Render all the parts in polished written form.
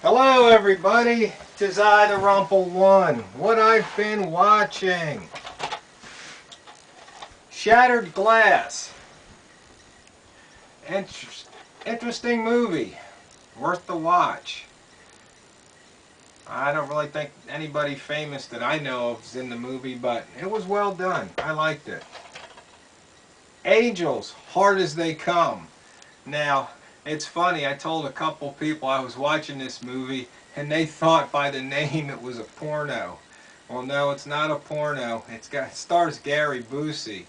Hello everybody, 'tis I, TheRumpledOne. What I've been watching. Shattered Glass. Interesting movie. Worth the watch. I don't really think anybody famous that I know of is in the movie, but it was well done. I liked it. Angels, Hard as They Come. Now, it's funny, I told a couple people I was watching this movie and they thought by the name it was a porno. Well, no, it's not a porno. It stars Gary Busey,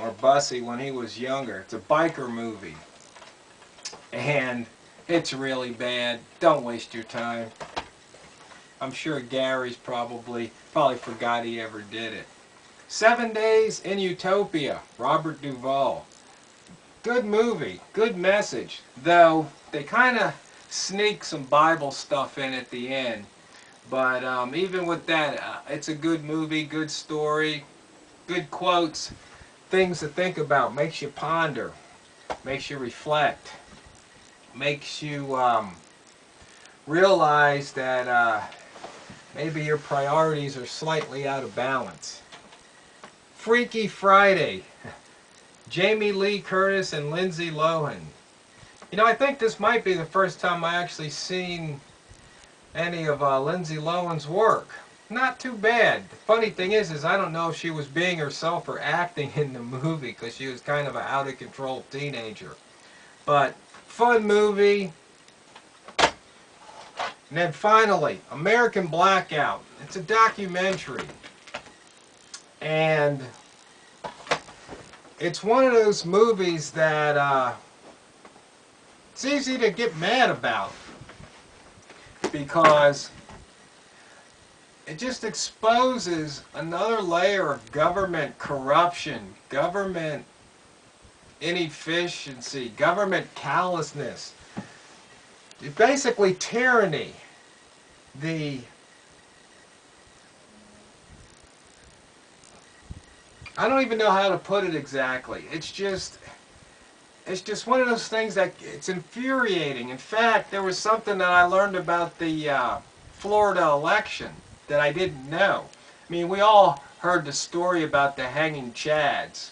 or Bussy when he was younger. It's a biker movie. And it's really bad. Don't waste your time. I'm sure Gary's probably forgot he ever did it. 7 Days in Utopia, Robert Duvall. Good movie, good message, though they kind of sneak some Bible stuff in at the end. But even with that, it's a good movie, good story, good quotes, things to think about, makes you ponder, makes you reflect, makes you realize that maybe your priorities are slightly out of balance. Freaky Friday. Jamie Lee Curtis and Lindsay Lohan. You know, I think this might be the first time I actually seen any of Lindsay Lohan's work. Not too bad. The funny thing is I don't know if she was being herself or acting in the movie, because she was kind of an out-of-control teenager. But, fun movie. And then finally, American Blackout. It's a documentary. And it's one of those movies that it's easy to get mad about, because it just exposes another layer of government corruption, government inefficiency, government callousness. It's basically tyranny. I don't even know how to put it exactly. It's just one of those things that it's infuriating. In fact, there was something that I learned about the Florida election that I didn't know. I mean, we all heard the story about the hanging chads.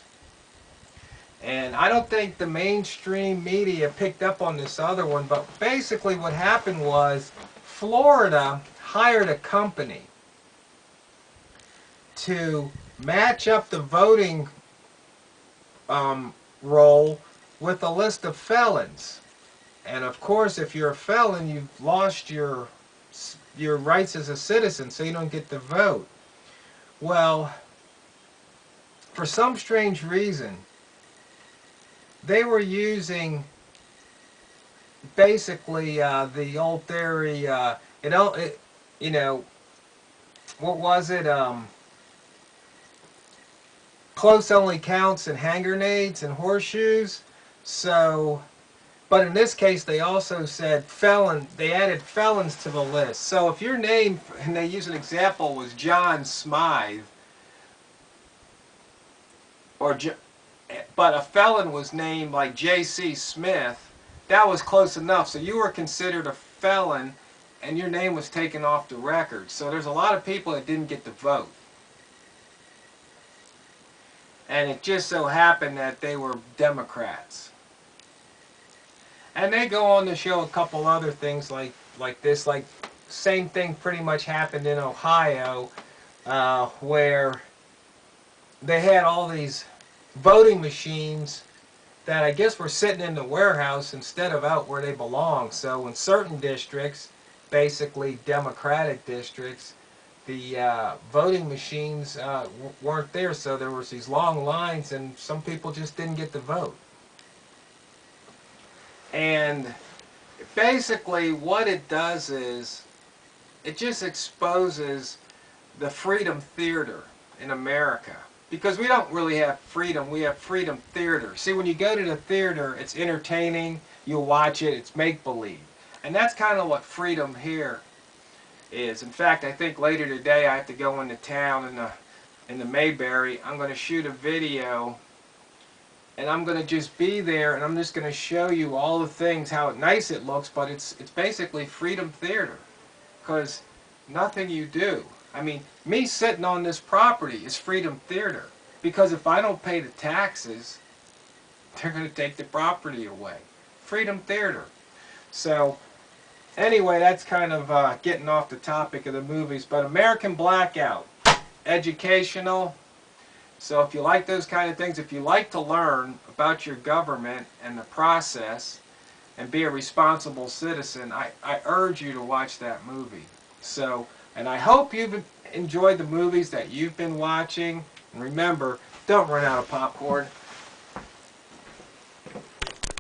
And I don't think the mainstream media picked up on this other one, but basically what happened was Florida hired a company to match up the voting roll with a list of felons. And of course, if you're a felon, you've lost your rights as a citizen, so you don't get to vote. Well, for some strange reason, they were using basically the old theory, you know, what was it? Close only counts in hand grenades and horseshoes. So, but in this case they also said felon, they added felons to the list. So if your name, and they use an example, was John Smythe, but a felon was named like J.C. Smith, that was close enough. So you were considered a felon and your name was taken off the record. So there's a lot of people that didn't get to vote. And it just so happened that they were Democrats. And they go on to show a couple other things like this. Like, same thing pretty much happened in Ohio, where they had all these voting machines that I guess were sitting in the warehouse instead of out where they belong. So in certain districts, basically Democratic districts, the voting machines weren't there, so there was these long lines and some people just didn't get to vote. And basically what it does is it just exposes the freedom theater in America. Because we don't really have freedom, we have freedom theater. See, when you go to the theater, it's entertaining, you watch it, it's make-believe. And that's kind of what freedom here is. In fact, I think later today I have to go into town in the Mayberry. I'm going to shoot a video and I'm going to just be there, and I'm just going to show you all the things, how nice it looks, but it's basically Freedom Theater, because nothing you do. I mean, me sitting on this property is Freedom Theater, because if I don't pay the taxes, they're going to take the property away. Freedom Theater. So, anyway, that's kind of getting off the topic of the movies, but American Blackout, educational. So if you like those kind of things, if you like to learn about your government and the process and be a responsible citizen, I urge you to watch that movie. So, and I hope you've enjoyed the movies that you've been watching. And remember, don't run out of popcorn.